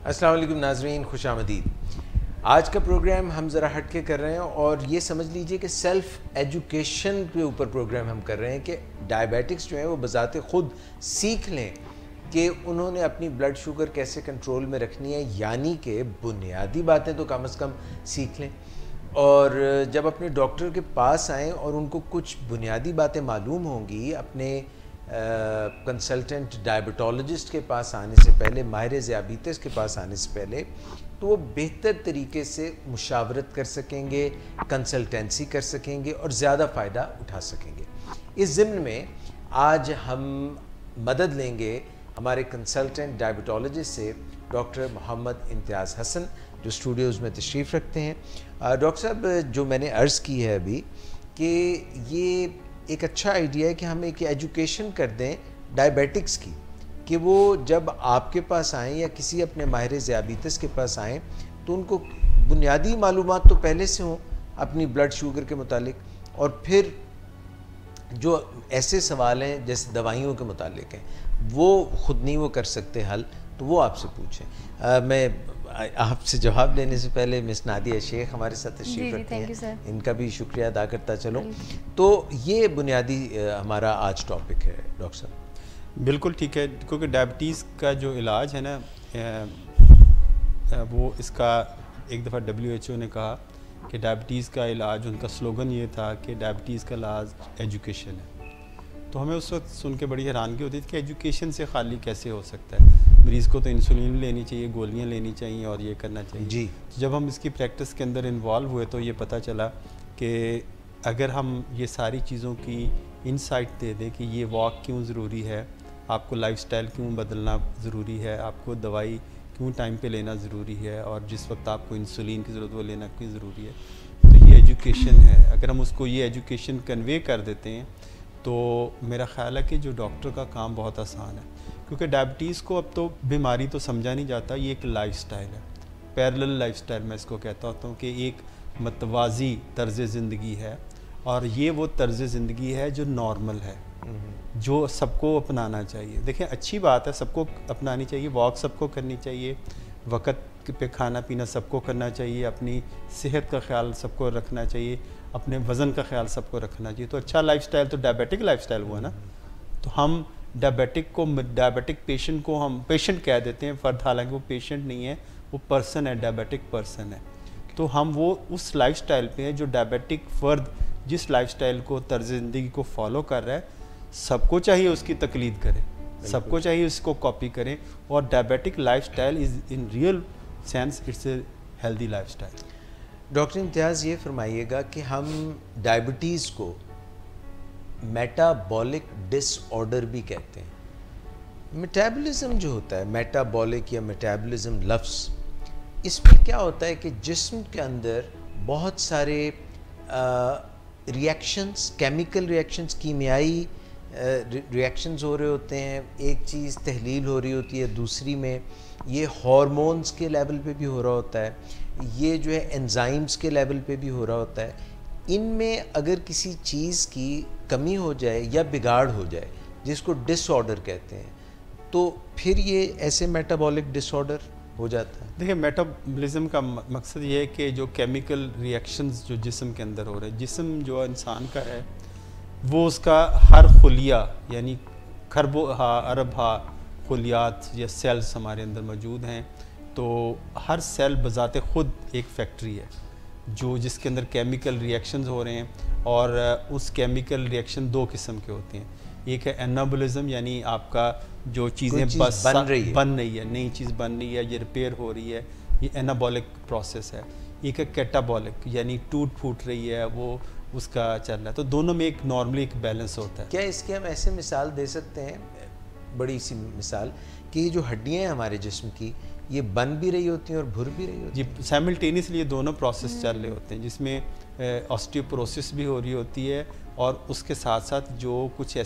अस्सलाम वालेकुम नाज़रीन, खुशामदीद। आज का प्रोग्राम हम ज़रा हट के कर रहे हैं और ये समझ लीजिए कि सेल्फ़ एजुकेशन के ऊपर प्रोग्राम हम कर रहे हैं कि डायबिटिक्स जो है वो बज़ाते ख़ुद सीख लें कि उन्होंने अपनी ब्लड शुगर कैसे कंट्रोल में रखनी है, यानी कि बुनियादी बातें तो कम से कम सीख लें। और जब अपने डॉक्टर के पास आएँ और उनको कुछ बुनियादी बातें मालूम होंगी, अपने कंसल्टेंट डायबिटोलॉजिस्ट के पास आने से पहले, माहिर ज़ियाबीतिस के पास आने से पहले, तो वो बेहतर तरीके से मुशावरत कर सकेंगे, कंसल्टेंसी कर सकेंगे और ज़्यादा फ़ायदा उठा सकेंगे। इस ज़िम्न में आज हम मदद लेंगे हमारे कंसल्टेंट डायबिटोलॉजिस्ट से, डॉक्टर मोहम्मद इम्तियाज़ हसन, जो स्टूडियोज़ में तशरीफ़ रखते हैं। डॉक्टर साहब, जो मैंने अर्ज़ की है अभी कि ये एक अच्छा आइडिया है कि हम एक एजुकेशन कर दें डायबिटिक्स की, कि वो जब आपके पास आएँ या किसी अपने माहिर ज़ियाबीतिस के पास आएँ तो उनको बुनियादी मालूमात तो पहले से हों अपनी ब्लड शुगर के मुतालिक, और फिर जो ऐसे सवाल हैं जैसे दवाइयों के मुतालिक हैं वो ख़ुद नहीं वो कर सकते हल, तो वो आपसे पूछें। मैं आपसे जवाब देने से पहले मिस नादिया शेख हमारे साथ तशरीफ़ रखती हैं, इनका भी शुक्रिया अदा करता चलो। तो ये बुनियादी हमारा आज टॉपिक है डॉक्टर साहब। बिल्कुल ठीक है, क्योंकि डायबिटीज़ का जो इलाज है ना, वो इसका एक दफ़ा WHO ने कहा कि डायबिटीज़ का इलाज, उनका स्लोगन ये था कि डायबिटीज़ का इलाज एजुकेशन है। तो हमें उस वक्त सुन के बड़ी हैरानगी होती थी कि एजुकेशन से खाली कैसे हो सकता है, मरीज़ को तो इंसुलिन लेनी चाहिए, गोलियां लेनी चाहिए और ये करना चाहिए जी। जब हम इसकी प्रैक्टिस के अंदर इन्वॉल्व हुए तो ये पता चला कि अगर हम ये सारी चीज़ों की इंसाइट दे दें कि ये वॉक क्यों ज़रूरी है, आपको लाइफस्टाइल क्यों बदलना ज़रूरी है, आपको दवाई क्यों टाइम पे लेना ज़रूरी है, और जिस वक्त आपको इंसुलिन की ज़रूरत वो लेना क्यों ज़रूरी है, तो ये एजुकेशन है। अगर हम उसको ये एजुकेशन कन्वे कर देते हैं तो मेरा ख़्याल है कि जो डॉक्टर का काम बहुत आसान है, क्योंकि डायबिटीज़ को अब तो बीमारी तो समझा नहीं जाता, ये एक लाइफस्टाइल है, पैरेलल लाइफस्टाइल मैं इसको कहता हूँ कि एक मतवाज़ी तर्ज़ ज़िंदगी है, और ये वो तर्ज़ ज़िंदगी है जो नॉर्मल है, जो सबको अपनाना चाहिए। देखिए, अच्छी बात है, सबको अपनानी चाहिए, वॉक सबको करनी चाहिए, वक़्त पे खाना पीना सबको करना चाहिए, अपनी सेहत का ख्याल सबको रखना चाहिए, अपने वज़न का ख्याल सबको रखना चाहिए। तो अच्छा लाइफस्टाइल तो डायबिटिक लाइफस्टाइल हुआ ना। तो हम डायबिटिक पेशेंट को हम पेशेंट कह देते हैं, फ़र्द, हालांकि वो पेशेंट नहीं है, वो पर्सन है, डायबिटिक पर्सन है। तो हम वो उस लाइफस्टाइल पे हैं जो डायबिटिक फ़र्द जिस लाइफस्टाइल को, तर्ज़ ज़िंदगी को फॉलो कर रहा है, सबको चाहिए उसकी तकलीद करें, सबको चाहिए उसको कॉपी करें, और diabetic lifestyle is in real sense it's a healthy lifestyle. Doctor Imtiaz, ये फरमाइएगा कि हम डायबिटीज़ को मेटाबॉलिक डिसऑर्डर भी कहते हैं। मेटाबॉलिज्म जो होता है, मेटाबॉलिक या मेटाबॉलिज्म लफ्ज़, इसमें क्या होता है कि जिस्म के अंदर बहुत सारे रिएक्शंस, केमिकल रिएक्शंस, कीमियाई रिएक्शंस हो रहे होते हैं। एक चीज़ तहलील हो रही होती है, दूसरी में ये हार्मोन्स के लेवल पे भी हो रहा होता है, ये जो है एंजाइम्स के लेवल पे भी हो रहा होता है। इनमें अगर किसी चीज़ की कमी हो जाए या बिगाड़ हो जाए, जिसको डिसऑर्डर कहते हैं, तो फिर ये ऐसे मेटाबॉलिक डिसऑर्डर हो जाता है। देखिए, मेटाबॉलिज्म का मकसद ये है कि जो केमिकल रिएक्शंस जो जिस्म के अंदर हो रहे हैं, जिस्म जो इंसान का है वो उसका हर खुलिया, यानी खरबो अरब खुलियात या सेल्स हमारे अंदर मौजूद हैं। तो हर सेल बज़ाते ख़ुद एक फैक्ट्री है जो जिसके अंदर केमिकल रिएक्शंस हो रहे हैं, और उस केमिकल रिएक्शन दो किस्म के होते हैं। एक है एनाबॉलिज्म, यानी आपका जो चीज़ें बन रही है, नई चीज़ बन रही है, ये रिपेयर हो रही है, ये एनाबॉलिक प्रोसेस है। एक है कैटाबॉलिक, यानी टूट फूट रही है, वो उसका चल रहा है। तो दोनों में एक नॉर्मली एक बैलेंस होता है। क्या इसके हम ऐसे मिसाल दे सकते हैं, बड़ी सी मिसाल, कि जो हड्डियाँ हैं हमारे जिस्म की, ये बन भी रही होती हैं और भुर भी रही होती हैं? जी, साइमल्टेनियसली ये दोनों प्रोसेस चल रहे होते हैं, जिसमें ऑस्टियोपोरोसिस भी हो रही होती है, और उसके साथ साथ जो कुछ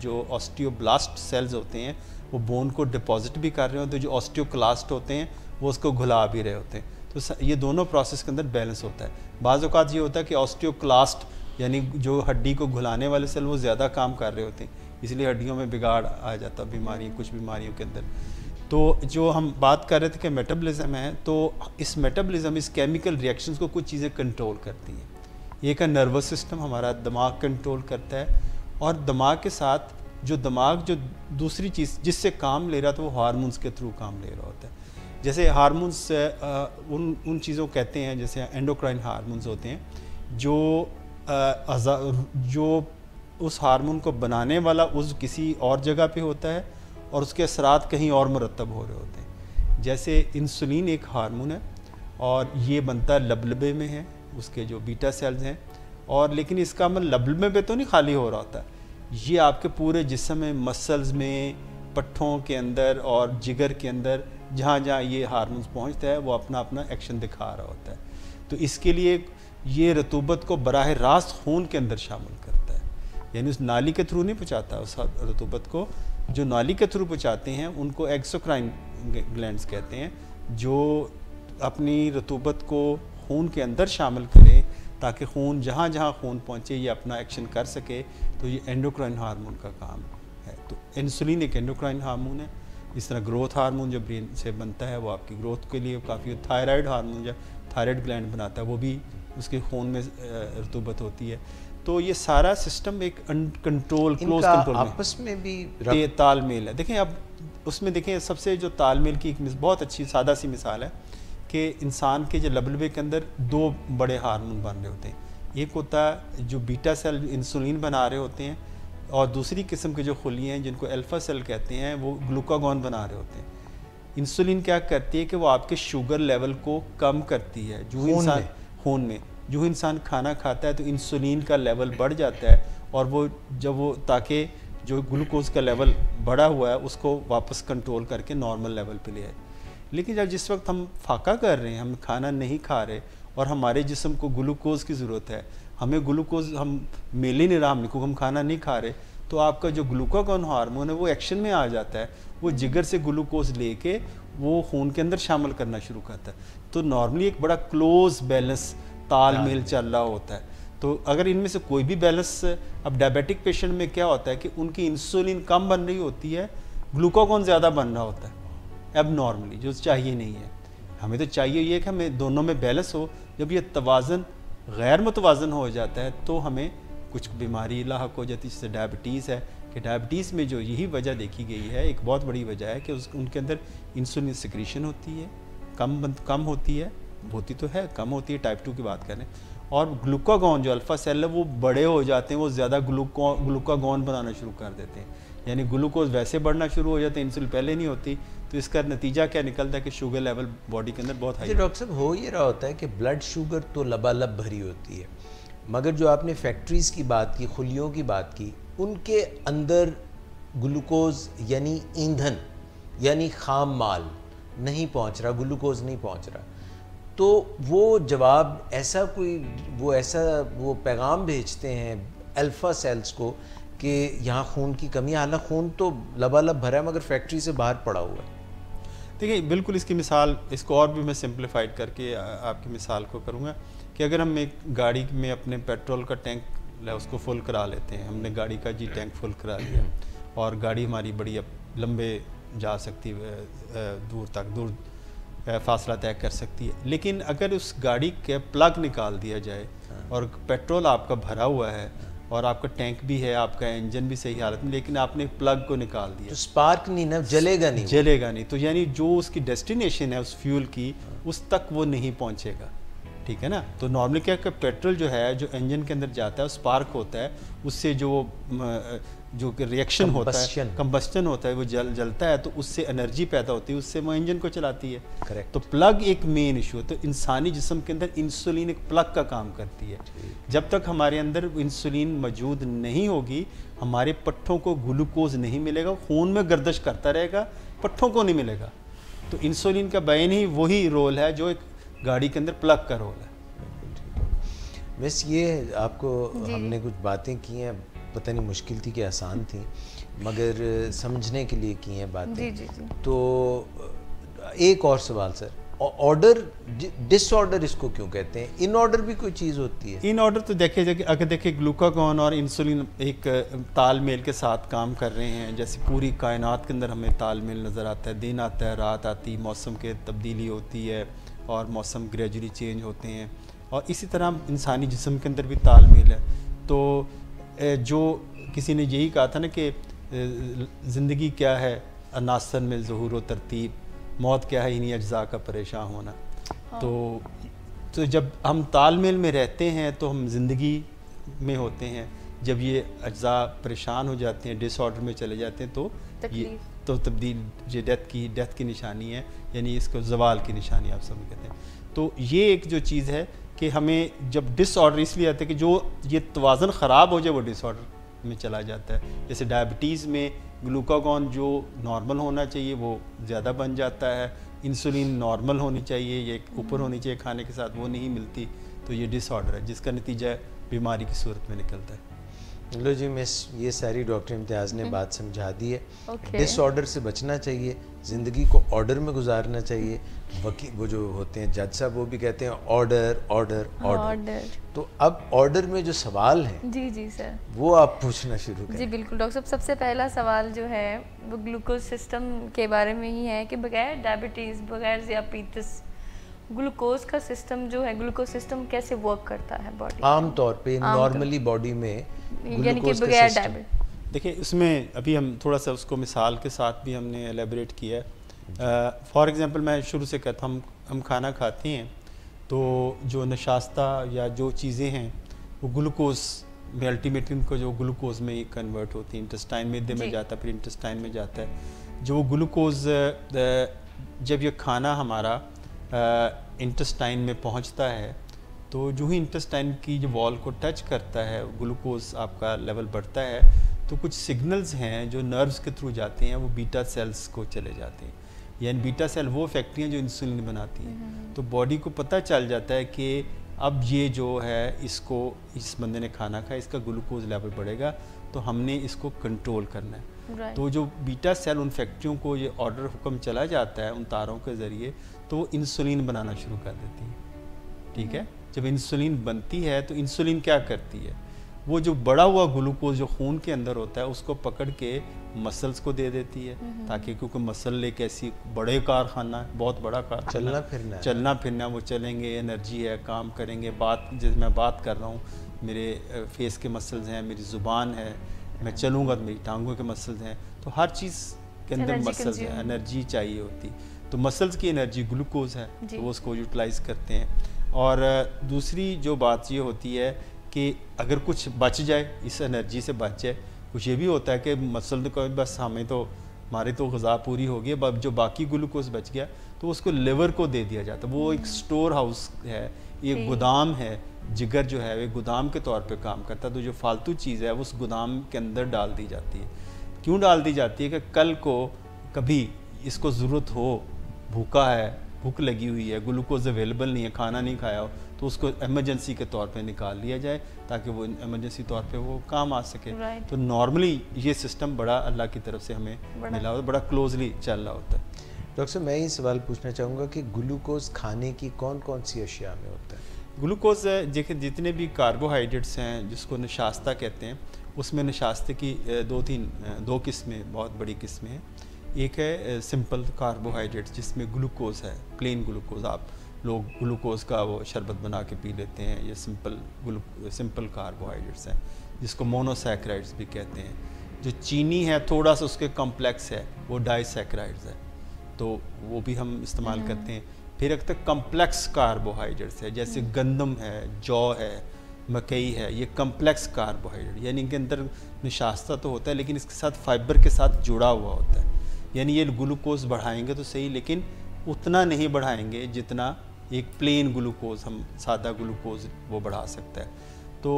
जो ऑस्टियोब्लास्ट सेल्स होते हैं वो बोन को डिपॉजिट भी कर रहे होते हैं, जो ऑस्टियोक्लास्ट होते हैं वो उसको घुला भी रहे होते हैं। तो ये दोनों प्रोसेस के अंदर बैलेंस होता है। बाज़ औक़ात ये होता है कि ऑस्टियोक्लास्ट यानी जो हड्डी को घुलाने वाले सेल वो ज़्यादा काम कर रहे होते हैं, इसलिए हड्डियों में बिगाड़ आ जाता है, बीमारी, कुछ बीमारियों के अंदर। तो जो हम बात कर रहे थे कि मेटाबॉलिज्म है, तो इस मेटाबॉलिज्म, इस केमिकल रिएक्शंस को कुछ चीज़ें कंट्रोल करती हैं। एक है नर्वस सिस्टम, हमारा दिमाग कंट्रोल करता है, और दिमाग के साथ जो दिमाग जो दूसरी चीज़ जिससे काम ले रहा था वो हार्मोन्स के थ्रू काम ले रहा होता है। जैसे हार्मोन्स उन चीज़ों को कहते हैं, जैसे एंडोक्राइन हार्मोन्स होते हैं जो उस हार्मोन को बनाने वाला उस किसी और जगह पे होता है और उसके असरात कहीं और मरतब हो रहे होते हैं। जैसे इंसुलिन एक हार्मोन है और ये बनता है लबलबे में है, उसके जो बीटा सेल्स हैं, और लेकिन इसका अमल लबलबे पे तो नहीं खाली हो रहा होता, ये आपके पूरे जिस्म में, मसल्स में, पट्ठों के अंदर और जिगर के अंदर जहाँ जहाँ ये हार्मोन्स पहुँचता है वो अपना अपना एक्शन दिखा रहा होता है। तो इसके लिए ये रतूबत को बराह रास्त खून के अंदर शामिल करता है, यानी उस नाली के थ्रू नहीं पहुँचाता उस रतूबत को। जो नाली के थ्रू पहुँचाते हैं उनको एक्सोक्राइन ग्लैंड्स कहते हैं, जो अपनी रतूबत को खून के अंदर शामिल करें ताकि खून जहाँ जहाँ खून पहुँचे ये अपना एक्शन कर सके। तो ये एंडोक्राइन हार्मोन का काम है। तो इंसुलिन एक एंडोक्राइन हार्मोन है। इस तरह ग्रोथ हार्मोन जो ब्रेन से बनता है वो आपकी ग्रोथ के लिए काफ़ी, थायराइड हार्मोन जो थायराइड ग्लैंड बनाता है वो भी उसके खून में रतूबत होती है। तो ये सारा सिस्टम एक कंट्रोल, क्लोज कंट्रोल में आपस में भी तालमेल है। देखें अब उसमें देखें सबसे जो तालमेल की एक बहुत अच्छी सादा सी मिसाल है कि इंसान के जो लबलबे के अंदर दो बड़े हार्मोन बन रहे होते हैं। एक होता है जो बीटा सेल इंसुलिन बना रहे होते हैं, और दूसरी किस्म के जो खुलियाँ हैं जिनको अल्फा सेल कहते हैं वो ग्लूकागॉन बना रहे होते हैं। इंसुलिन क्या करती है कि वो आपके शुगर लेवल को कम करती है। जो इंसान खून में जो इंसान खाना खाता है तो इंसुलिन का लेवल बढ़ जाता है, और वो जब वो ताकि जो ग्लूकोज का लेवल बढ़ा हुआ है उसको वापस कंट्रोल करके नॉर्मल लेवल पे ले आए। लेकिन जब जिस वक्त हम फाका कर रहे हैं, हम खाना नहीं खा रहे और हमारे जिस्म को ग्लूकोज की ज़रूरत है, हमें ग्लूकोज हम मिल ही नहीं रहा, क्योंकि हम खाना नहीं खा रहे, तो आपका जो ग्लूकागॉन हार्मोन है वो एक्शन में आ जाता है। वो जिगर से ग्लूकोज लेके वो खून के अंदर शामिल करना शुरू करता है। तो नॉर्मली एक बड़ा क्लोज बैलेंस तालमेल चल रहा होता है। तो अगर इनमें से कोई भी बैलेंस, अब डायबिटिक पेशेंट में क्या होता है कि उनकी इंसुलिन कम बन रही होती है, ग्लूकागॉन ज़्यादा बन रहा होता है अब नॉर्मली, जो चाहिए नहीं है। हमें तो चाहिए ये कि हमें दोनों में बैलेंस हो। जब ये तवाज़न गैर मुतवाज़न हो जाता है तो हमें कुछ बीमारी लाहक हो जाती है, जैसे डायबिटीज़ है। कि डायबिटीज़ में जो यही वजह देखी गई है, एक बहुत बड़ी वजह है कि उनके अंदर इंसुलिन सिक्रीशन होती है, कम होती है, होती तो है, कम होती है, टाइप 2 की बात करें। और ग्लूकागॉन जो अल्फ़ा सेल है वो बड़े हो जाते हैं, वो ज़्यादा ग्लूकागॉन बनाना शुरू कर देते हैं, यानी ग्लूकोज वैसे बढ़ना शुरू हो जाते हैं, इंसुलिन पहले नहीं होती। तो इसका नतीजा क्या निकलता है कि शुगर लेवल बॉडी के अंदर बहुत हाई। डॉक्टर साहब हो ये रहा होता है कि ब्लड शुगर तो लबालब भरी होती है, मगर जो आपने फैक्ट्रीज़ की बात की, खुलियों की बात की, उनके अंदर ग्लूकोज यानी ईंधन यानी खाम माल नहीं पहुंच रहा, ग्लूकोज नहीं पहुंच रहा, तो वो जवाब ऐसा वो पैगाम भेजते हैं अल्फ़ा सेल्स को कि यहाँ खून की कमी, हालांकि खून तो लबालब भरा है मगर फैक्ट्री से बाहर पड़ा हुआ है। देखिए बिल्कुल इसकी मिसाल, इसको और भी मैं सिंप्लीफाइड करके आपकी मिसाल को करूँगा कि अगर हम एक गाड़ी में अपने पेट्रोल का टैंक उसको फुल करा लेते हैं, हमने गाड़ी का टैंक फुल करा लिया और गाड़ी हमारी बड़ी अब लंबे जा सकती है, दूर फासला तय कर सकती है। लेकिन अगर उस गाड़ी के प्लग निकाल दिया जाए और पेट्रोल आपका भरा हुआ है और आपका टैंक भी है, आपका इंजन भी सही हालत में, लेकिन आपने प्लग को निकाल दिया तो स्पार्क नहीं ना, जलेगा नहीं, तो यानी जो उसकी डेस्टिनेशन है उस फ्यूल की, उस तक वो नहीं पहुंचेगा। ठीक है ना। तो नॉर्मली क्या कि पेट्रोल जो है जो इंजन के अंदर जाता है, स्पार्क होता है, उससे जो रिएक्शन होता है, कंबस्टन होता है, वो जलता है, तो उससे एनर्जी पैदा होती है, उससे वो इंजन को चलाती है। करेक्ट। तो प्लग एक मेन इशू है। तो इंसानी जिस्म के अंदर इंसुलिन एक प्लग का काम करती है। जब तक हमारे अंदर इंसुलिन मौजूद नहीं होगी, हमारे पट्ठों को ग्लूकोज नहीं मिलेगा, खून में गर्दिश करता रहेगा, पट्ठों को नहीं मिलेगा। तो इंसुलिन का बैन ही वही रोल है जो एक गाड़ी के अंदर प्लग का रोल है। बस ये आपको हमने कुछ बातें की हैं, पता नहीं मुश्किल थी कि आसान थी, मगर समझने के लिए की हैं बातें। जी। तो एक और सवाल सर ऑर्डर डिसऑर्डर इसको क्यों कहते हैं? इन ऑर्डर भी कोई चीज़ होती है? इन ऑर्डर तो देखिए जाए, अगर देखिए ग्लूकागॉन और इंसुलिन एक तालमेल के साथ काम कर रहे हैं। जैसे पूरी कायनात के अंदर हमें तालमेल नज़र आता है, दिन आता है, रात आती, मौसम के तब्दीली होती है और मौसम ग्रेजुअली चेंज होते हैं, और इसी तरह इंसानी जिस्म के अंदर भी तालमेल है। तो जो किसी ने यही कहा था ना कि ज़िंदगी क्या है, अनासन में ज़हूर व तरतीब, मौत क्या है इन्हीं अज्जा का परेशान होना। हाँ। तो जब हम तालमेल में रहते हैं तो हम ज़िंदगी में होते हैं। जब ये अज्जा परेशान हो जाते हैं, डिसऑर्डर में चले जाते हैं, तो ये तो तब्दील ये डेथ की निशानी है, यानी इसको जवाल की निशानी आप सब कहते हैं। तो ये एक जो चीज़ है कि हमें जब डिसऑर्डर इसलिए आता है कि जो ये तवाज़न ख़राब हो जाए वो डिसऑर्डर में चला जाता है। जैसे डायबिटीज़ में ग्लूकागॉन जो नॉर्मल होना चाहिए वो ज़्यादा बन जाता है, इंसुलिन नॉर्मल होनी चाहिए, ये ऊपर होनी चाहिए खाने के साथ, वो नहीं मिलती, तो ये डिसऑर्डर है जिसका नतीजा बीमारी की सूरत में निकलता है। लो जी मिस, ये सारी डॉक्टर इम्तियाज़ ने बात समझा दी है। Okay. डिसऑर्डर से बचना चाहिए, ज़िंदगी को ऑर्डर में गुजारना चाहिए। वकील वो जो होते हैं जज साहब वो भी कहते हैं ऑर्डर ऑर्डर ऑर्डर। तो अब ऑर्डर में जो सवाल है जी जी सर, वो आप पूछना शुरू करें। जी बिल्कुल डॉक्टर साहब, सबसे पहला सवाल जो है वो ग्लूकोज सिस्टम के बारे में ही है कि बगैर डायबिटीज़, बगैर ज़ियापीतस, ग्लूकोज का सिस्टम जो है, ग्लूकोज सिस्टम कैसे वर्क करता है बॉडी? आम तौर पे नॉर्मली बॉडी में यानी कि बगैर डायबिटीज। देखिए इसमें अभी हम थोड़ा सा उसको मिसाल के साथ भी हमने एलेबरेट किया है। फॉर एग्जांपल मैं शुरू से कहता हूँ, हम खाना खाते हैं तो जो नशास्ता या जो चीज़ें हैं वो ग्लूकोज में अल्टीमेटली उनको जो ग्लूकोज में कन्वर्ट होती है, इंटेस्टाइन मैदे में जाता है, फिर इंटेस्टाइन में जाता है। जो ग्लूकोज जब ये खाना हमारा इंटेस्टाइन में पहुंचता है तो जो ही इंटेस्टाइन की जो वॉल को टच करता है ग्लूकोज आपका लेवल बढ़ता है, तो कुछ सिग्नल्स हैं जो नर्व्स के थ्रू जाते हैं, वो बीटा सेल्स को चले जाते हैं। यानी बीटा सेल वो फैक्ट्रियाँ जो इंसुलिन बनाती हैं। तो बॉडी को पता चल जाता है कि अब ये जो है इसको, इस बंदे ने खाना खाया, इसका ग्लूकोज लेवल बढ़ेगा, तो हमने इसको कंट्रोल करना है। तो जो बीटा सेल उन फैक्ट्रियों को ये ऑर्डर हुक्म चला जाता है उन तारों के ज़रिए, तो इंसुलिन बनाना शुरू कर देती है। ठीक है, जब इंसुलिन बनती है तो इंसुलिन क्या करती है, वो जो बड़ा हुआ ग्लूकोज जो खून के अंदर होता है उसको पकड़ के मसल्स को दे देती है, ताकि क्योंकि मसल एक ऐसी बड़े कारखाना, बहुत बड़ा कारखाना, चलना फिरना वो चलेंगे, एनर्जी है, काम करेंगे। बात जैसे मैं बात कर रहा हूँ, मेरे फेस के मसल्स हैं, मेरी ज़ुबान है, मैं चलूँगा तो मेरी टांगों के मसल्स हैं, तो हर चीज़ के अंदर मसल्स है, एनर्जी चाहिए होती, तो मसल्स की एनर्जी ग्लूकोज है, तो वो उसको यूटिलाइज़ करते हैं। और दूसरी जो बात ये होती है कि अगर कुछ बच जाए, इस एनर्जी से बच जाए, कुछ ये भी होता है कि मसल तो बस हमें तो हमारी तो ग़िज़ा पूरी हो गई, अब जो बाकी ग्लूकोज बच गया तो उसको लिवर को दे दिया जाता है। वो एक स्टोर हाउस है, एक गोदाम है, जिगर जो है वो गोदाम के तौर पे काम करता है। तो जो फालतू चीज़ है वो उस गोदाम के अंदर डाल दी जाती है। क्यों डाल दी जाती है कि कल को कभी इसको ज़रूरत हो, भूखा है, भूख लगी हुई है, ग्लूकोज अवेलेबल नहीं है, खाना नहीं खाया हो, तो उसको इमरजेंसी के तौर पे निकाल लिया जाए ताकि वो इमरजेंसी तौर पे वो काम आ सके। तो नॉर्मली ये सिस्टम बड़ा अल्लाह की तरफ से हमें मिला होता है, बड़ा क्लोजली चल रहा होता है। डॉक्टर साहब, मैं ये सवाल पूछना चाहूँगा कि ग्लूकोज खाने की कौन कौन सी अशिया में होता है? ग्लूकोज देखिए जितने भी कार्बोहाइड्रेट्स हैं जिसको नशास्ता कहते हैं, उसमें नशास्ते की दो किस्में, बहुत बड़ी किस्में हैं। एक है सिंपल कार्बोहाइड्रेट्स जिसमें ग्लूकोज है, प्लेन ग्लूकोज, आप लोग ग्लूकोज का वो शरबत बना के पी लेते हैं, ये सिंपल कार्बोहाइड्रेट्स हैं जिसको मोनोसैकेराइड्स भी कहते हैं। जो चीनी है थोड़ा सा उसके कॉम्प्लेक्स है, वो डाइसैकेराइड्स है, तो वो भी हम इस्तेमाल करते हैं। फिर एक तक कम्प्लेक्स कार्बोहाइड्रेट्स है, जैसे गंदम है, जौ है, मकई है, ये कम्प्लेक्स कार्बोहाइड्रेट, यानी इनके अंदर निशास्ता तो होता है लेकिन इसके साथ फाइबर के साथ जुड़ा हुआ होता है। यानी ये ग्लूकोज बढ़ाएंगे तो सही, लेकिन उतना नहीं बढ़ाएंगे जितना एक प्लेन ग्लूकोज, हम सादा ग्लूकोज वो बढ़ा सकता है। तो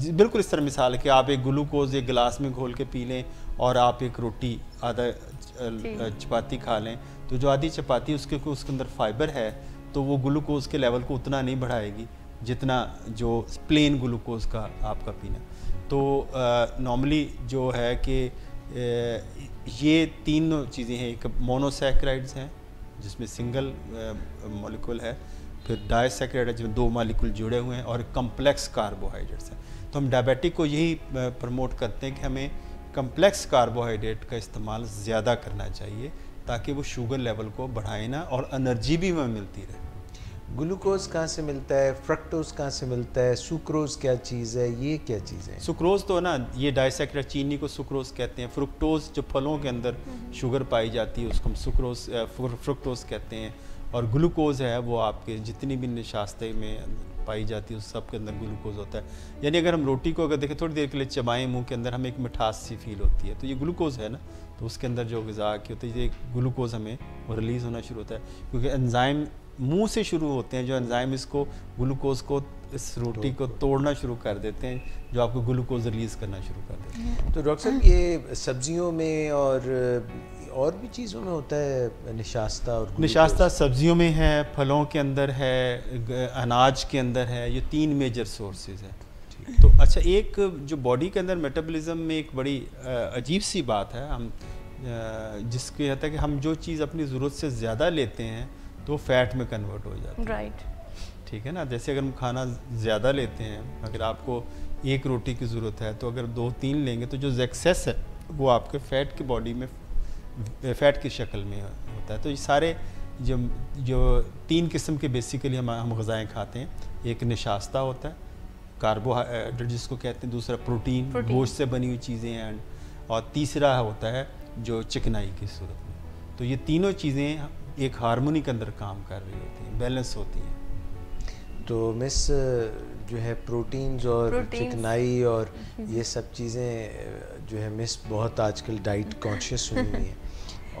बिल्कुल इस तरह मिसाल है कि आप एक ग्लूकोज एक गिलास में घोल के पी लें और आप एक रोटी, आधा चपाती खा लें, तो जो आधी चपाती उसके अंदर फाइबर है तो वो ग्लूकोज के लेवल को उतना नहीं बढ़ाएगी जितना जो प्लेन ग्लूकोज का आपका पीना। तो नॉर्मली जो है कि ये तीनों चीज़ें हैं, एक मोनोसैकेराइड्स हैं जिसमें सिंगल मॉलिक्यूल है, फिर डाइसैकेराइड है जिसमें 2 मॉलिक्यूल जुड़े हुए हैं, और कम्प्लेक्स कार्बोहाइड्रेट्स हैं। तो हम डायबिटिक को यही प्रमोट करते हैं कि हमें कम्प्लेक्स कार्बोहाइड्रेट का इस्तेमाल ज़्यादा करना चाहिए ताकि वो शुगर लेवल को बढ़ाए ना, और एनर्जी भी हमें मिलती रहे। ग्लूकोज कहाँ से मिलता है, फ्रक्टोज कहाँ से मिलता है, सुक्रोज क्या चीज़ है, ये क्या चीज़ है? सुक्रोज तो ना, ये डाइसैकेराइड चीनी को सुक्रोज कहते हैं। फ्रुक्टोज जो फलों के अंदर शुगर पाई जाती है उसको हम सुक्रोज फ्रुक्टोज कहते हैं। और ग्लूकोज है वो आपके जितनी भी निशास्ते में पाई जाती है उस सब के अंदर ग्लूकोज होता है। यानी अगर हम रोटी को अगर देखें थोड़ी देर के लिए चबाएं मुंह के अंदर, हमें एक मिठास सी फील होती है, तो ये ग्लूकोज है ना। तो उसके अंदर जो ग़िज़ा की होती है ये ग्लूकोज हमें वो रिलीज़ होना शुरू होता है, क्योंकि एंजाइम मुंह से शुरू होते हैं। जो एंजाइम इसको ग्लूकोज को इस रोटी को तोड़ना शुरू कर देते हैं, जो आपको ग्लूकोज रिलीज़ करना शुरू कर देते हैं। तो डॉक्टर साहब ये सब्जियों में और भी चीज़ों में होता है निशास्ता? और निशास्ता सब्जियों में है, फलों के अंदर है, अनाज के अंदर है। ये 3 मेजर सोर्सेज हैं। तो अच्छा, एक जो बॉडी के अंदर मेटाबॉलिज्म में एक बड़ी अजीब सी बात है, हम जिसके कहता है कि हम जो चीज़ अपनी ज़रूरत से ज़्यादा लेते हैं तो फैट में कन्वर्ट हो जाती है। राइट, ठीक है ना। जैसे अगर हम खाना ज़्यादा लेते हैं, अगर आपको 1 रोटी की ज़रूरत है तो अगर 2-3 लेंगे तो जो एक्सेस है वो आपके फैट की बॉडी में फ़ैट की शक्ल में होता है। तो ये सारे जो 3 किस्म के बेसिकली हम ग़िज़ाएँ खाते हैं। एक निशास्ता होता है, कार्बोहाइड्रेट जिसको कहते हैं, दूसरा प्रोटीन गोश्त से बनी हुई चीज़ें हैं, और तीसरा होता है जो चिकनाई की सूरत में। तो ये तीनों चीज़ें एक हार्मोनी के अंदर काम कर रही होती हैं, बैलेंस होती हैं। तो मिस जो है प्रोटीन्स और चिकनाई और ये सब चीज़ें जो है मिस बहुत आजकल डाइट कॉन्शियस हुई हुई हैं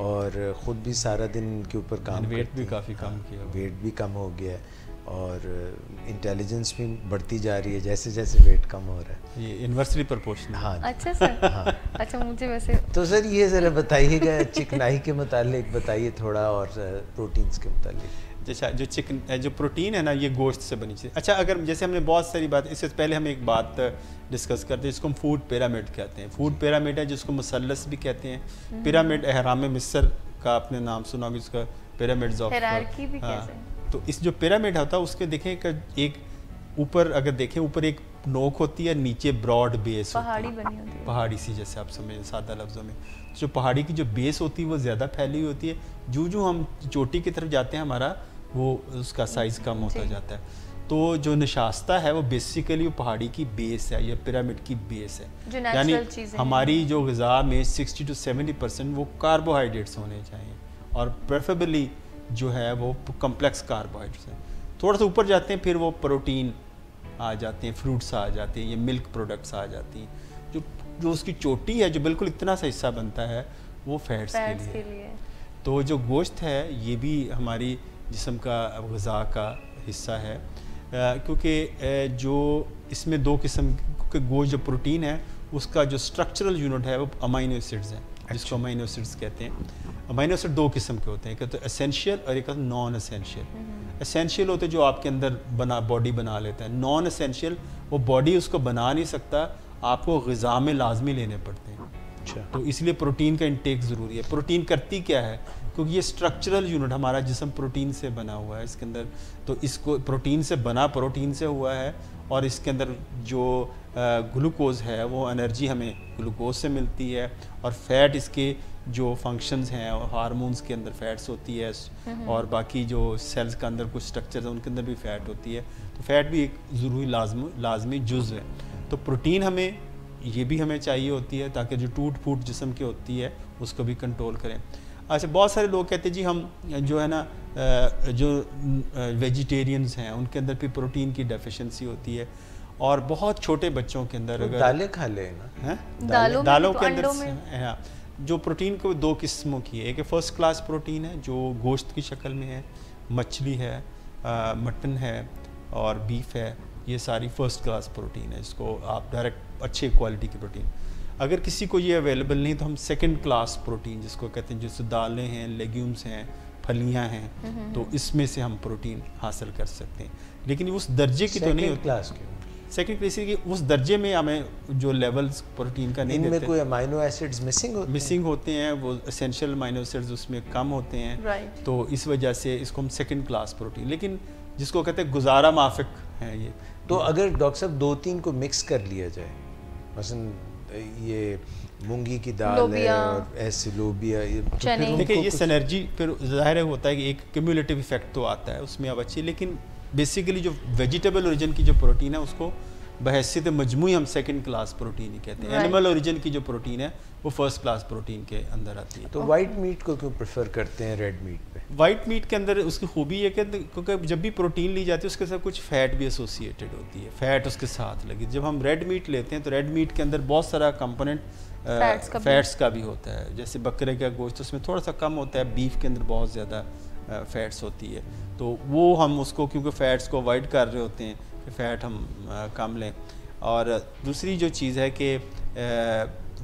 और ख़ुद भी सारा दिन इनके ऊपर काम, वेट भी काफ़ी कम किया, वेट भी कम हो गया है और इंटेलिजेंस भी बढ़ती जा रही है जैसे जैसे वेट कम हो रहा है। ये इन्वर्सली प्रोपोर्शनल। हाँ, अच्छा सर। हाँ। अच्छा, मुझे वैसे तो सर ये ज़रा बताइएगा चिकनाई के मुतालिक बताइए थोड़ा, और प्रोटीन्स के मुतालिक। जैसा जो प्रोटीन है ना, ये गोश्त से बनी चीज़। अच्छा, अगर जैसे हमने बहुत सारी बात, इससे पहले हम एक बात डिस्कस करते हैं जिसको हम फूड पिरामिड कहते हैं। फूड पिरामिड है जिसको मुसल्लस भी कहते हैं। पिरामिड एहराम मिस्र का आपने नाम सुना होगा, जिसका पिरामिड्स ऑफ हायरार्की भी कहते हैं। तो इस जो पिरामिड होता है उसके देखें एक ऊपर अगर देखें, ऊपर एक नोक होती है, नीचे ब्रॉड बेस पहाड़ी बनी होती है, पहाड़ी सी, जैसे आप समझें सादा लफ्ज़ों में। जो पहाड़ी की जो बेस होती है वो ज़्यादा फैली हुई होती है। जो हम चोटी की तरफ जाते हैं हमारा वो उसका साइज़ कम होता जाता है। तो जो निशास्ता है वो बेसिकली वो पहाड़ी की बेस है या पिरामिड की बेस है। यानी हमारी जो ग़िज़ा में 60 to 70% वो कार्बोहाइड्रेट्स होने चाहिए, और प्रेफरेबली जो है वो कम्प्लेक्स कार्बोहाइड्रेट्स हैं। थोड़ा सा ऊपर जाते हैं फिर वो प्रोटीन आ जाते हैं, फ्रूट्स आ जाते हैं, ये मिल्क प्रोडक्ट्स आ जाती हैं। जो उसकी चोटी है, जो बिल्कुल इतना सा हिस्सा बनता है, वो फैट्स के लिए। तो जो गोश्त है ये भी हमारी जिस्म का ग़िज़ा का हिस्सा है, क्योंकि जो इसमें 2 किस्म के गोश्त, जो प्रोटीन है उसका जो स्ट्रक्चरल यूनिट है वो अमाइनो एसिड्स हैं, जिसको अमाइनो एसिड्स कहते हैं। अमाइनो एसिड 2 किस्म के होते हैं, एक तो एसेंशियल और एक नॉन एसेंशियल। एसेंशियल होते जो आपके अंदर बॉडी बना लेता है। नॉन एसेंशियल वो बॉडी उसको बना नहीं सकता, आपको ग़िज़ा में लाजमी लेने पड़ते हैं। अच्छा। तो इसलिए प्रोटीन का इंटेक ज़रूरी है। प्रोटीन करती क्या है, क्योंकि ये स्ट्रक्चरल यूनिट, हमारा जिस्म प्रोटीन से बना हुआ है इसके अंदर, तो इसको प्रोटीन से हुआ है, और इसके अंदर जो ग्लूकोज है वो एनर्जी हमें ग्लूकोज से मिलती है, और फैट इसके जो फंक्शंस हैं, हार्मोन्स के अंदर फैट्स होती है, और बाकी जो सेल्स के अंदर कुछ स्ट्रक्चर्स हैं उनके अंदर भी फैट होती है। तो फैट भी एक ज़रूरी लाजमी जुज़ है। तो प्रोटीन हमें ये भी हमें चाहिए होती है ताकि जो टूट फूट जिस्म की होती है उसको भी कंट्रोल करें। अच्छा, बहुत सारे लोग कहते हैं जी हम जो है ना जो वेजिटेरियंस हैं उनके अंदर भी प्रोटीन की डेफिशिएंसी होती है, और बहुत छोटे बच्चों के अंदर अगर दालें खा लें ना, दालों के अंदर जो प्रोटीन को 2 किस्मों की है। एक फर्स्ट क्लास प्रोटीन है जो गोश्त की शक्ल में है, मछली है, मटन है और बीफ है, ये सारी फर्स्ट क्लास प्रोटीन है, इसको आप डायरेक्ट अच्छे क्वालिटी की प्रोटीन। अगर किसी को ये अवेलेबल नहीं तो हम सेकंड क्लास प्रोटीन जिसको कहते हैं, जैसे दालें हैं, लेग्यूम्स हैं, फलियां हैं, तो इसमें से हम प्रोटीन हासिल कर सकते हैं, लेकिन उस दर्जे की तो नहीं होती। सेकंड क्लास की उस दर्जे में हमें जो लेवल्स प्रोटीन का नहीं इनमें देते, कोई अमाइनो एसिड्स मिसिंग होते हैं, वो एसेंशियल अमाइनो एसिड्स उसमें कम होते हैं, Right. तो इस वजह से इसको हम सेकंड क्लास प्रोटीन, लेकिन जिसको कहते हैं गुजारा माफिक है ये। तो अगर डॉक्टर साहब 2-3 को मिक्स कर लिया जाए, मसलन ये मूंगी की दाल है लोबिया, और ऐसे लोबिया, तो चने। फिर देखिए उनको ये कुछ- सिनर्जी फिर ज़ाहिर है होता है कि एक क्यूमुलेटिव इफेक्ट तो आता है उसमें अब अच्छी, लेकिन बेसिकली जो वेजिटेबल ओरिजिन की जो प्रोटीन है उसको बहैसियत मजमूई हम सेकंड क्लास प्रोटीन ही कहते हैं। Right. एनिमल ओरिजिन की जो प्रोटीन है वो फर्स्ट क्लास प्रोटीन के अंदर आती है। तो वाइट मीट को क्यों प्रेफर करते हैं रेड मीट पे? वाइट मीट के अंदर उसकी खूबी है कि क्योंकि जब भी प्रोटीन ली जाती है उसके साथ कुछ फैट भी एसोसिएटेड होती है, फैट उसके साथ लगी। जब हम रेड मीट लेते हैं तो रेड मीट के अंदर बहुत सारा कंपोनेंट फैट्स का भी होता है, जैसे बकरे का गोश्त उसमें थोड़ा सा कम होता है, बीफ के अंदर बहुत ज़्यादा फैट्स होती है, तो वो हम उसको क्योंकि फ़ैट्स को अवॉइड कर रहे होते हैं कि फ़ैट हम कम लें। और दूसरी जो चीज़ है कि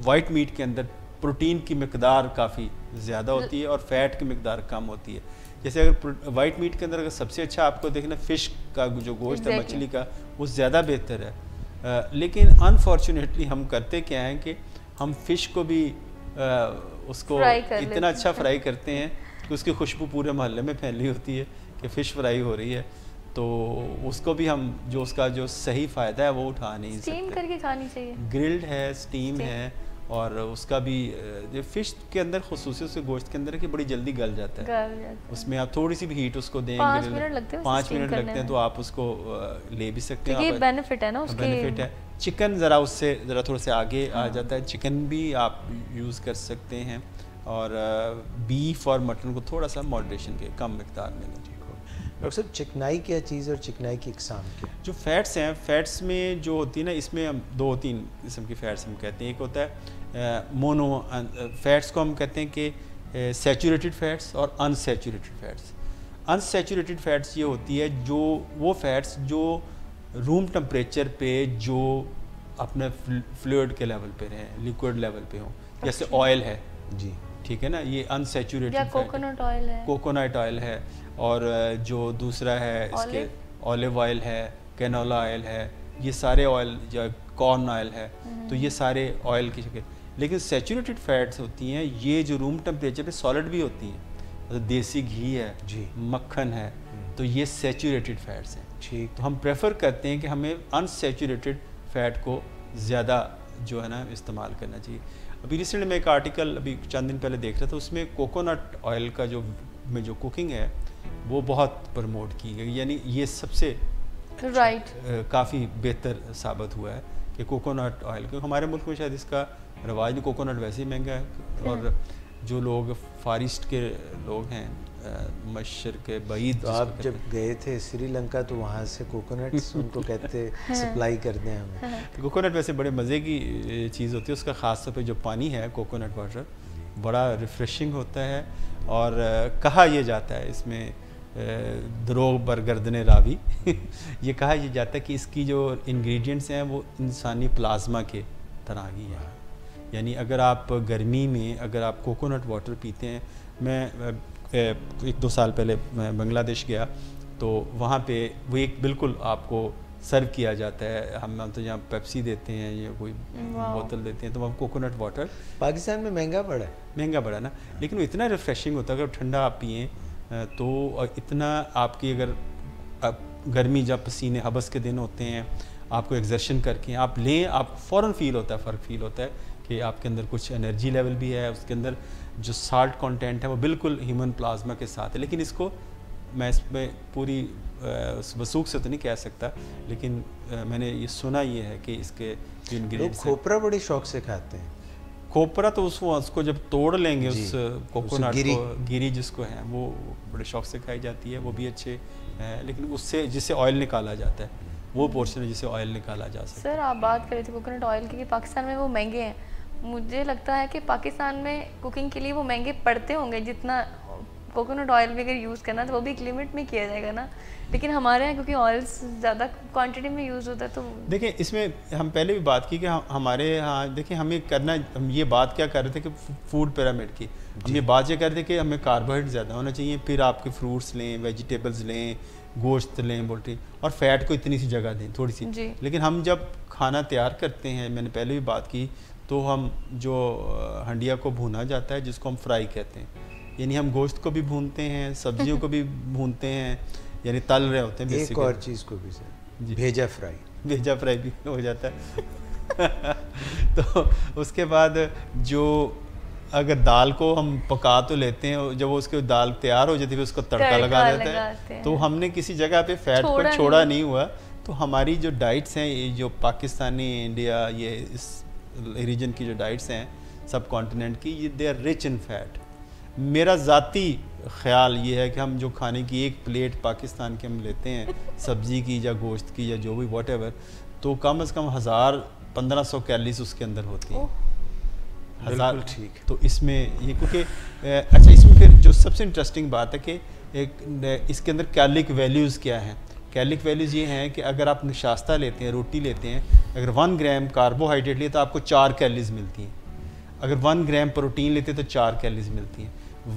वाइट मीट के अंदर प्रोटीन की मकदार काफ़ी ज़्यादा होती है और फ़ैट की मकदार कम होती है। जैसे अगर वाइट मीट के अंदर अगर सबसे अच्छा आपको देखना फ़िश का जो गोश्त है, मछली का, वो ज़्यादा बेहतर है। लेकिन अनफॉर्चुनेटली हम करते क्या हैं कि हम फ़िश को भी उसको इतना अच्छा फ्राई करते हैं कि उसकी खुशबू पूरे मोहल्ले में फैली होती है कि फ़िश फ्राई हो रही है, तो उसको भी हम जो उसका जो सही फ़ायदा है वो उठा नहीं सकते। स्टीम करके खानी चाहिए, ग्रिल्ड है, स्टीम है, और उसका भी जो फ़िश के अंदर खुसूसियत से गोश्त के अंदर है कि बड़ी जल्दी गल जाता है। उसमें आप थोड़ी सी भी हीट उसको देंगे, 5 मिनट लगते हैं, 5 मिनट लगते हैं, तो आप उसको ले भी सकते हैं। ये बेनिफिट है ना उसके, बेनिफिट है। चिकन ज़रा उससे ज़रा थोड़ा से आगे आ जाता है, चिकन भी आप यूज़ कर सकते हैं, और बीफ और मटन को थोड़ा सा मॉडरेशन के कम मिकदार में लें। डॉक्टर साहब चिकनाई क्या चीज़ और चिकनाई की इकसाम क्या? जो फैट्स हैं, फैट्स में जो होती है ना, इसमें हम 2-3 किस्म की फैट्स हम कहते हैं। एक होता है मोनो फैट्स को हम कहते हैं कि सैचुरेटेड फैट्स और अनसैचुरेटेड फैट्स। अनसैचुरेटेड फैट्स ये होती है जो वो फैट्स जो रूम टेम्परेचर पे जो अपने फ्लूइड के लेवल पे रहें, लिक्विड लेवल पे हों, जैसे ऑयल है जी, ठीक है ना, ये अनसैचुरेटेड या कोकोनट ऑयल है, कोकोनट ऑयल है, और जो दूसरा है इसके ऑलिव ऑयल है, कैनोला ऑयल है, ये सारे ऑयल, जो कॉर्न ऑयल है, तो ये सारे ऑयल की शक्ल। लेकिन सैचुरेटेड फैट्स होती हैं ये जो रूम टेम्परेचर पे सॉलिड भी होती हैं, मतलब देसी घी है जी, मक्खन है, तो ये सैचुरेटेड फैट्स हैं। ठीक, तो हम प्रेफर करते हैं कि हमें अनसैचुरेटेड फैट को ज़्यादा जो है ना इस्तेमाल करना चाहिए। अभी रिसेंट में एक आर्टिकल अभी चंद दिन पहले देख रहा था, उसमें कोकोनट ऑयल का जो कुकिंग है वो बहुत प्रमोट की गई, यानी ये सबसे काफ़ी बेहतर साबित हुआ है कि कोकोनट ऑयल, क्योंकि हमारे मुल्क में शायद इसका रवाज नहीं, कोकोनट वैसे ही महंगा है, और जो लोग फार ईस्ट के लोग हैं, मशरक़ बईद, तो आप जब गए थे श्रीलंका तो वहाँ से कोकोनट्स उनको कहते सप्लाई करते हैं हमें। तो कोकोनट वैसे बड़े मज़े की चीज़ होती है, उसका ख़ास तौर पे जो पानी है कोकोनट वाटर बड़ा रिफ़्रेशिंग होता है, और कहा यह जाता है इसमें दरोग बरगर्दने रावी ये कहा यह जाता है कि इसकी जो इंग्रेडिएंट्स हैं वो इंसानी प्लाज्मा के तरह ही हैं। यानी अगर आप गर्मी में अगर आप कोकोनट वाटर पीते हैं, मैं 1-2 साल पहले मैं बांग्लादेश गया तो वहाँ पे वो एक बिल्कुल आपको सर्व किया जाता है, हम तो यहाँ पेप्सी देते हैं या कोई बोतल देते हैं, तो वहाँ कोकोनट वाटर पाकिस्तान में महंगा पड़ा ना, लेकिन वो इतना रिफ़्रेशिंग होता है। अगर ठंडा आप पिएँ तो इतना आपकी, अगर गर्मी जब पसीने हबस के दिन होते हैं, आपको एक्सर्शन करके आप लें, आप फ़ौरन फ़ील होता है, फ़र्क फ़ील होता है कि आपके अंदर कुछ एनर्जी लेवल भी है, उसके अंदर जो साल्ट कंटेंट है वो बिल्कुल ह्यूमन प्लाज्मा के साथ है। लेकिन इसको मैं इसमें पूरी वसूख से तो नहीं कह सकता, लेकिन मैंने ये सुना ये है कि इसके जो इंग्रेडिएंट्स, खोपरा बड़े शौक से खाते हैं। खोपरा तो उसको जब तोड़ लेंगे उस कोकोनट को, गिरी जिसको है, वो बड़े शौक से खाई जाती है, वो भी अच्छे है, लेकिन उससे जिससे ऑयल निकाला जाता है वो पोर्शन है जिससे ऑयल निकाला जा सकता है। सर आप बात कर रहे थे कोकोनट ऑयल की कि पाकिस्तान में वो महंगे हैं, मुझे लगता है कि पाकिस्तान में कुकिंग के लिए वो महंगे पड़ते होंगे, जितना कोकोनट ऑयल भी अगर यूज़ करना तो वो भी एक लिमिट में किया जाएगा ना, लेकिन हमारे यहाँ क्योंकि ऑयल्स ज़्यादा क्वांटिटी में यूज़ होता है तो देखिए इसमें हम पहले भी बात की कि हमारे यहाँ देखिए हमें करना, हम ये बात क्या कर रहे थे कि फूड पिरामिड की, हम ये बात ये कर रहे थे कि हमें कार्बोहाइड्रेट ज़्यादा होना चाहिए, फिर आपके फ्रूट्स लें, वेजिटेबल्स लें, गोश्त लें पोल्ट्री, और फैट को इतनी सी जगह दें थोड़ी सी। लेकिन हम जब खाना तैयार करते हैं, मैंने पहले भी बात की, तो हम जो हंडिया को भुना जाता है जिसको हम फ्राई कहते हैं, यानी हम गोश्त को भी भूनते हैं, सब्जियों को भी भूनते हैं, यानी तल रहे होते हैं। एक और चीज़ को भी सर, भेजा फ्राई भी हो जाता है। तो उसके बाद जो अगर दाल को हम पका तो लेते हैं, जब उसके दाल तैयार हो जाती है उसको तड़का लगा देते हैं। तो हमने किसी जगह पे फैट को छोड़ा नहीं हुआ। तो हमारी जो डाइट्स हैं, ये जो पाकिस्तानी, इंडिया, ये इस रीजन की जो डाइट्स हैं सब कॉन्टिनेंट की, ये they are rich in fat. मेरा ज़ाती ख्याल ये है कि हम जो खाने की एक प्लेट पाकिस्तान के हम लेते हैं सब्ज़ी की या गोश्त की या जो भी वॉट एवर, तो कम से कम 1000-1500 कैलोरीज उसके अंदर होती हैं। 1000। ठीक। तो इसमें ये क्योंकि अच्छा, इसमें फिर जो सबसे इंटरेस्टिंग बात है कि एक इसके अंदर कैलोरिक वैल्यूज़ क्या हैं। कैलोरिक वैल्यूज़ ये हैं कि अगर आप नाश्ता लेते हैं, रोटी लेते हैं, अगर 1 ग्राम कार्बोहाइड्रेट लिए तो आपको 4 कैलोरीज मिलती हैं। अगर 1 ग्राम प्रोटीन लेते तो 4 कैलोरीज मिलती हैं।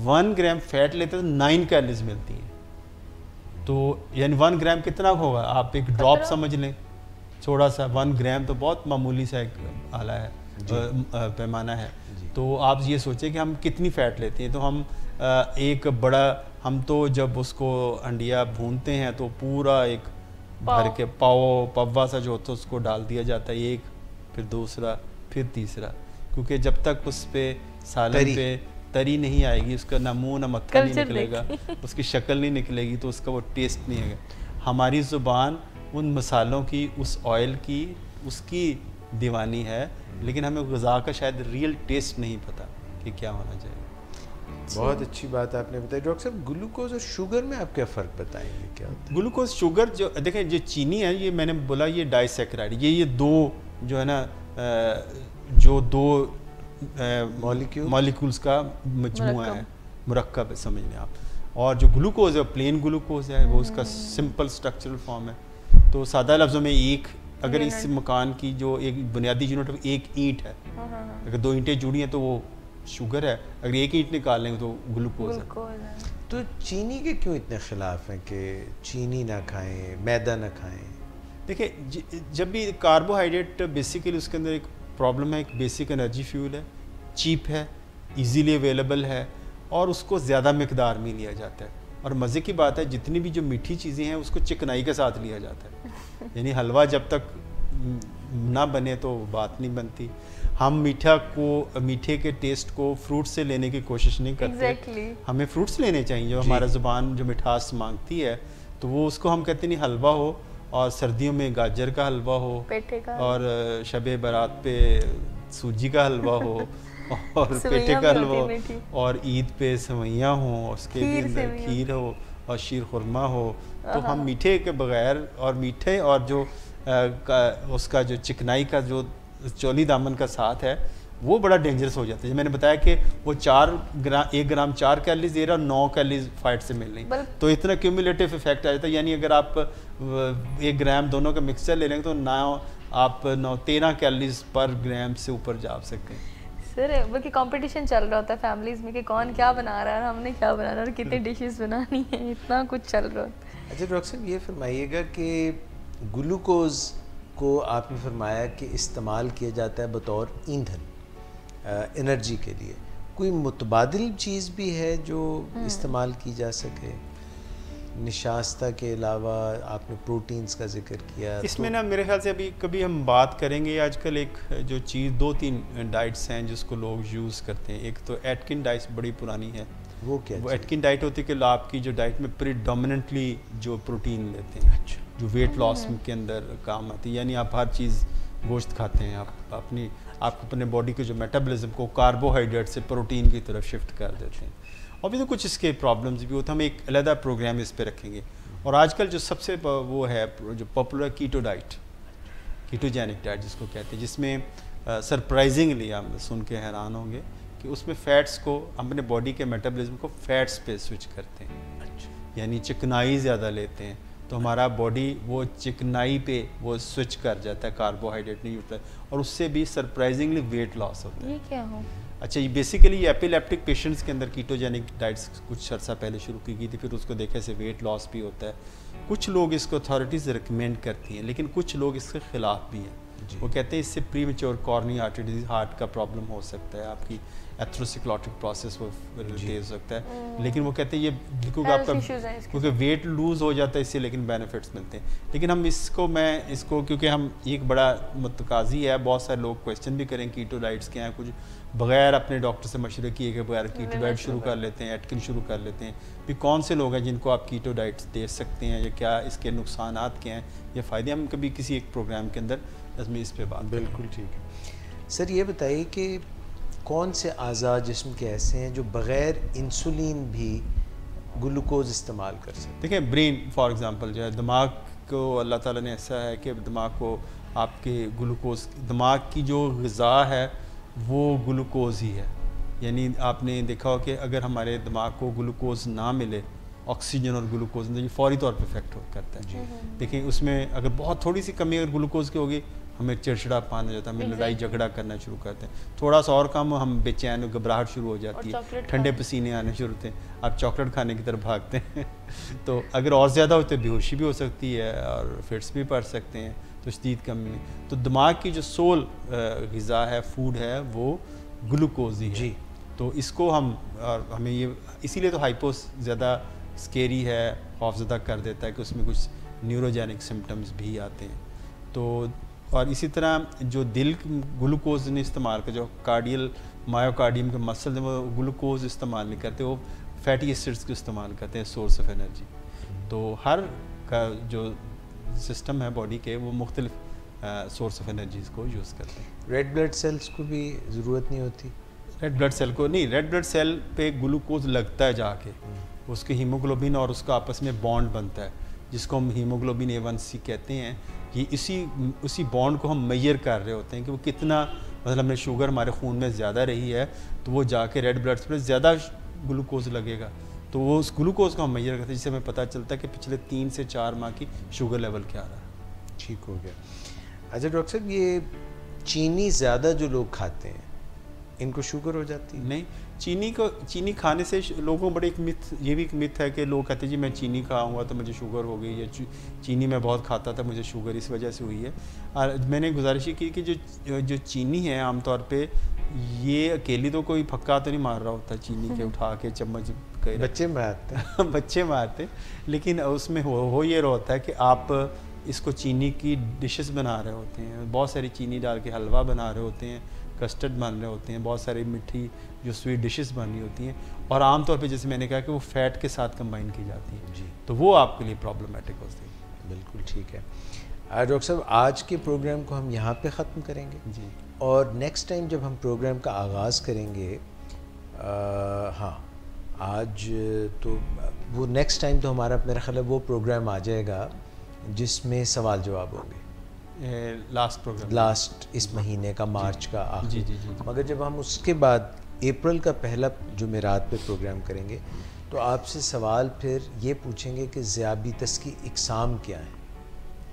1 ग्राम फैट लेते तो 9 कैलोरीज मिलती हैं। तो यानी 1 ग्राम कितना होगा, आप एक ड्रॉप समझ लें, थोड़ा सा 1 ग्राम तो बहुत मामूली सा एक आला है, पैमाना है। तो आप ये सोचें कि हम कितनी फ़ैट लेते हैं। तो हम एक बड़ा, हम तो जब उसको अंडिया भूनते हैं तो पूरा एक भर के पव्वा सा जो होता है उसको डाल दिया जाता है, एक, फिर दूसरा, फिर तीसरा, क्योंकि जब तक उस पे सालन पे तरी नहीं आएगी, उसका ना मुँह ना मत्था नहीं निकलेगा, उसकी शक्ल नहीं निकलेगी, तो उसका वो टेस्ट नहीं आएगा। हमारी ज़ुबान उन मसालों की, उस ऑयल की, उसकी दीवानी है, लेकिन हमें ग़िज़ा का शायद रियल टेस्ट नहीं पता कि क्या होना चाहिए। बहुत अच्छी बात आपने बताई। डॉक्टर साहब, ग्लूकोज और शुगर में आप क्या फ़र्क बताएंगे, क्या होता है? ग्लूकोज, शुगर, जो देखें जो चीनी है, ये मैंने बोला ये डाइसैकेराइड, ये दो जो है ना, जो दो मॉलिक्यूल्स का मजमूआ है, मुरक्कब है, समझ लें आप। और जो ग्लूकोज है, प्लेन ग्लूकोज है, वो उसका सिंपल स्ट्रक्चरल फॉर्म है। तो सादा लफ्ज़ों में एक, अगर इस मकान की जो एक बुनियादी यूनिट एक ईंट है, अगर 2 ईंटें जुड़ी हैं तो वो शुगर है, अगर एक ईंट निकाल लेंगे तो ग्लूकोज है। तो चीनी के क्यों इतने खिलाफ हैं कि चीनी ना खाएं, मैदा ना खाएं? देखिए, जब भी कार्बोहाइड्रेट बेसिकली उसके अंदर एक प्रॉब्लम है, एक बेसिक एनर्जी फ्यूल है, चीप है, इजीली अवेलेबल है, और उसको ज़्यादा मिकदार में लिया जाता है। और मज़े की बात है, जितनी भी जो मीठी चीज़ें हैं उसको चिकनाई के साथ लिया जाता है। यानी हलवा जब तक ना बने तो बात नहीं बनती। हम मीठे के टेस्ट को फ्रूट से लेने की कोशिश नहीं करते। हमें फ्रूट्स लेने चाहिए जो हमारा ज़ुबान जो मिठास मांगती है, तो वो उसको हम कहते नहीं, हलवा हो, और सर्दियों में गाजर का हलवा हो, और शब बारात पे सूजी का हलवा हो, और पेठे का हलवा हो, और ईद पे सेवइयाँ हों, उसके भी अंदर खीर हो, और शीर खुरमा हो। तो हम मीठे के बगैर, और मीठे और जो उसका जो चिकनाई का जो चौली दामन का साथ है, वो बड़ा डेंजरस हो जाता है। मैंने बताया कि वो 1 ग्राम 4 कैलोरीज दे रहा है, 9 कैलोरीज फैट से मिल रही, तो इतना क्यूमुलेटिव इफेक्ट आ जाता है। यानी अगर आप 1 ग्राम दोनों का मिक्सचर ले लेंगे तो 13 कैलोरीज पर ग्राम से ऊपर जा सकते हैं। सर, बल्कि कंपटीशन चल रहा होता है फैमिलीज़ में कि कौन क्या बना रहा है, हमने क्या बनाना है, और कितने डिशेस बनानी है, इतना कुछ चल रहा है। अच्छा डॉक्टर साहब, ये फरमाइएगा कि ग्लूकोज को आपने फरमाया कि इस्तेमाल किया जाता है बतौर ईंधन, एनर्जी के लिए, कोई मुतबादिल चीज़ भी है जो इस्तेमाल की जा सके निशास्ता के अलावा? आपने प्रोटीन्स का जिक्र किया, इसमें ना मेरे ख्याल से अभी कभी हम बात करेंगे। आजकल एक जो चीज़ 2-3 डाइट्स हैं जिसको लोग यूज़ करते हैं। एक तो एटकिन डाइट बड़ी पुरानी है। वो क्या? वो एटकिन डाइट होती है कि आपकी जो डाइट में प्रीडोमिनेंटली जो प्रोटीन लेते हैं, अच्छा, जो वेट लॉस के अंदर काम आती है। यानी आप हर चीज़ गोश्त खाते हैं, आप अपने बॉडी के जो मेटाबॉलिज्म को कार्बोहाइड्रेट से प्रोटीन की तरफ शिफ्ट कर देते हैं। और भी तो कुछ इसके प्रॉब्लम्स भी होते हैं, हम एक अलग प्रोग्राम इस पे रखेंगे। और आजकल जो सबसे वो है जो popular keto diet, ketogenic diet जिसको कहते हैं, जिसमें सरप्राइजिंगली आप सुन के हैरान होंगे कि उसमें फ़ैट्स को, अपने बॉडी के मेटाबॉलिज्म को फ़ैट्स पे स्विच करते हैं। अच्छा। यानी चिकनाई ज़्यादा लेते हैं तो हमारा बॉडी वो चिकनाई पे वो स्विच कर जाता है, कार्बोहाइड्रेट नहीं होता है, और उससे भी सरप्राइजिंगली वेट लॉस होता है। ये क्या हो? अच्छा, ये बेसिकली ये एपिलेप्टिक पेशेंट्स के अंदर कीटोजेनिक डाइट्स कुछ अर्सा पहले शुरू की गई थी, फिर उसको देखे से वेट लॉस भी होता है। कुछ लोग इसको अथॉरिटीज़ रिकमेंड करती हैं, लेकिन कुछ लोग इसके ख़िलाफ़ भी हैं। वो कहते हैं इससे premature corneal artery disease, heart का प्रॉब्लम हो सकता है, आपकी एथ्रोसिक्लोटिक प्रोसेस वो तेज हो सकता है। लेकिन वो कहते हैं ये क्योंकि आपका क्योंकि वेट लूज़ हो जाता है इससे, लेकिन बेनिफिट्स मिलते हैं। लेकिन हम इसको क्योंकि हम एक बड़ा मतकाजी है, बहुत सारे लोग क्वेश्चन भी करें कीटो डाइट्स क्या हैं, कुछ बगैर अपने डॉक्टर से मशवरे किए के बगैर कीटो डाइट शुरू कर लेते हैं, एटकिन शुरू कर लेते हैं। भी कौन से लोग हैं जिनको आप कीटो डाइट्स दे सकते हैं, या क्या इसके नुकसानात क्या हैं या फ़ायदे, हम कभी किसी एक प्रोग्राम के अंदर इसमें इस पे बात। बिल्कुल ठीक है सर। ये बताइए कि कौन से अज़ा जिस्म के ऐसे हैं जो बग़ैर इंसुलिन भी ग्लूकोज इस्तेमाल कर सकते हैं? देखिए ब्रेन फॉर एग्जांपल जो है, दिमाग को अल्लाह ताला ने ऐसा है कि दिमाग को आपके ग्लूकोज, दिमाग की जो ग़िज़ा है वो ग्लूकोज ही है। यानी आपने देखा हो कि अगर हमारे दिमाग को ग्लूकोज ना मिले, ऑक्सीजन और ग्लूकोज ये फ़ौरी तौर पे इफेक्ट करता है। देखिए उसमें अगर बहुत थोड़ी सी कमी अगर ग्लूकोज की होगी, हमें चिड़चिड़ापन हो जाता है, हमें लड़ाई झगड़ा करना शुरू करते हैं। थोड़ा सा और कम हम बेचैन, घबराहट शुरू हो जाती है, ठंडे पसीने आने शुरू होते हैं, आप चॉकलेट खाने की तरफ भागते हैं। तो अगर और ज़्यादा हो तो बेहोशी भी हो सकती है और फिट्स भी पड़ सकते हैं, तो शदीद कमी में। तो दिमाग की जो सोल ग़िज़ा है, फूड है, वो ग्लूकोज ही है। तो इसको हमें ये इसीलिए तो हाइपोस ज़्यादा स्केरी है, खौफज़दा कर देता है कि उसमें कुछ न्यूरोजेनिक सिम्टम्स भी आते हैं। तो और इसी तरह जो दिल ग्लूकोज नहीं इस्तेमाल कर, जो कार्डियल मायोकार्डियम के मसल हैं वो ग्लूकोज इस्तेमाल नहीं करते, वो फैटी एसिड्स को इस्तेमाल करते हैं सोर्स ऑफ एनर्जी। तो हर का जो सिस्टम है बॉडी के, वो मुख्तलिफ सोर्स ऑफ एनर्जीज को यूज़ करते हैं। रेड ब्लड सेल्स को भी ज़रूरत नहीं होती? रेड ब्लड सेल को नहीं, रेड ब्लड सेल पे ग्लूकोज लगता है जाके, उसके हीमोग्लोबिन और उसका आपस में बॉन्ड बनता है, जिसको हम हीमोग्लोबिन A1C कहते हैं। ये उसी बॉन्ड को हम मेजर कर रहे होते हैं कि वो कितना, मतलब हमने शुगर हमारे खून में ज़्यादा रही है तो वो जाके रेड ब्लड सेल ज़्यादा ग्लूकोज लगेगा, तो वो उस ग्लूकोज को हम मेजर करते हैं, जिससे हमें पता चलता है कि पिछले 3 से 4 माह की शुगर लेवल क्या रहा है। ठीक हो गया। अच्छा डॉक्टर साहब, ये चीनी ज़्यादा जो लोग खाते हैं इनको शुगर हो जाती है? नहीं, चीनी खाने से लोगों को बड़े एक मिथ, ये भी एक मिथ है कि लोग कहते हैं जी मैं चीनी खाऊंगा तो मुझे शुगर हो गई, या चीनी मैं बहुत खाता था मुझे शुगर इस वजह से हुई है। और मैंने गुजारिश की कि जो चीनी है आमतौर पे ये अकेली तो कोई फक्का तो नहीं मार रहा होता चीनी के उठा के चम्मच, बच्चे मारते हैं बच्चे मारते, लेकिन उसमें हो ये होता है कि आप इसको चीनी की डिशेस बना रहे होते हैं, बहुत सारी चीनी डाल के हलवा बना रहे होते हैं, कस्टर्ड बन रहे होते हैं, बहुत सारी मीठी जो स्वीट डिशेस बन रही होती हैं, और आमतौर पे जैसे मैंने कहा कि वो फ़ैट के साथ कंबाइन की जाती है जी, तो वो आपके लिए प्रॉब्लमेटिक होती है। बिल्कुल ठीक है। डॉक्टर साहब, आज के प्रोग्राम को हम यहाँ पे ख़त्म करेंगे जी, और नेक्स्ट टाइम जब हम प्रोग्राम का आगाज़ करेंगे, हाँ आज तो वो नेक्स्ट टाइम तो हमारा मेरा ख्याल है वो प्रोग्राम आ जाएगा जिसमें सवाल जवाब होंगे, लास्ट इस महीने का, मार्च का आखिर। जी, जी, जी, जी। मगर जब हम उसके बाद अप्रैल का पहला जुमेरात पे प्रोग्राम करेंगे तो आपसे सवाल फिर ये पूछेंगे कि ज़ियाबीतस की इकसाम क्या है।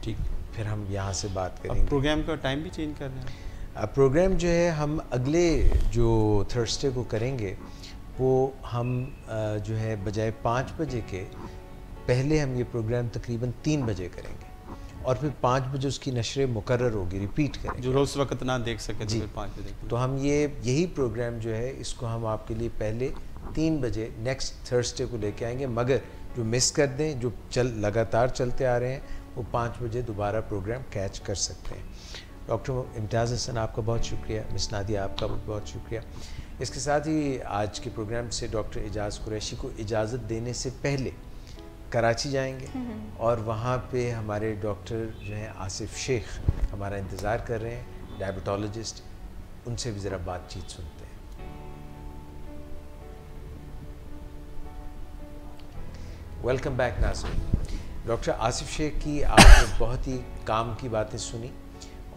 ठीक, फिर हम यहाँ से बात करेंगे। प्रोग्राम का टाइम भी चेंज कर रहे हैं? प्रोग्राम जो है हम अगले जो थर्सडे को करेंगे वो हम जो है बजाय 5 बजे के पहले हम ये प्रोग्राम तकरीबन 3 बजे करेंगे और फिर 5 बजे उसकी नशर मुकर्रर होगी, रिपीट करेंगे। जो रोज़ वक्त ना देख सके जी, 5 बजे। तो हम यही प्रोग्राम जो है इसको हम आपके लिए पहले 3 बजे नेक्स्ट थर्सडे को लेके आएंगे, मगर जो मिस कर दें, जो लगातार चलते आ रहे हैं, वो 5 बजे दोबारा प्रोग्राम कैच कर सकते हैं। डॉक्टर इम्तियाज़ हसन आपका बहुत शुक्रिया, मिस नादिया आपका बहुत शुक्रिया। इसके साथ ही आज के प्रोग्राम से डॉक्टर एजाज़ कुरैशी को इजाज़त देने से पहले कराची जाएंगे और वहाँ पे हमारे डॉक्टर जो हैं आसिफ शेख हमारा इंतज़ार कर रहे हैं, डायबिटोलॉजिस्ट, उनसे भी ज़रा बातचीत सुनते हैं। वेलकम बैक नाज़रीन। डॉक्टर आसिफ शेख की आपने बहुत ही काम की बातें सुनी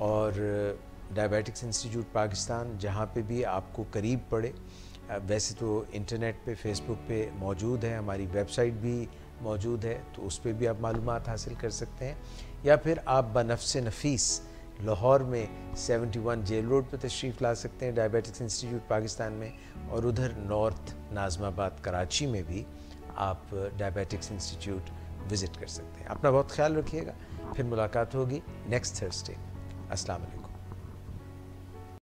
और डायबिटिक्स इंस्टीट्यूट पाकिस्तान जहाँ पे भी आपको करीब पड़े, वैसे तो इंटरनेट पे फेसबुक पे मौजूद है, हमारी वेबसाइट भी मौजूद है, तो उस पर भी आप मालूमात हासिल कर सकते हैं, या फिर आप बनफ्स नफीस लाहौर में 71 जेल रोड पर तशरीफ़ ला सकते हैं डायबिटिक्स इंस्टीट्यूट पाकिस्तान में, और उधर नॉर्थ नाज़माबाद कराची में भी आप डायबिटिक्स इंस्टीट्यूट विज़िट कर सकते हैं। अपना बहुत ख्याल रखिएगा, फिर मुलाकात होगी नेक्स्ट थर्सडे। अस्सलाम वालेकुम।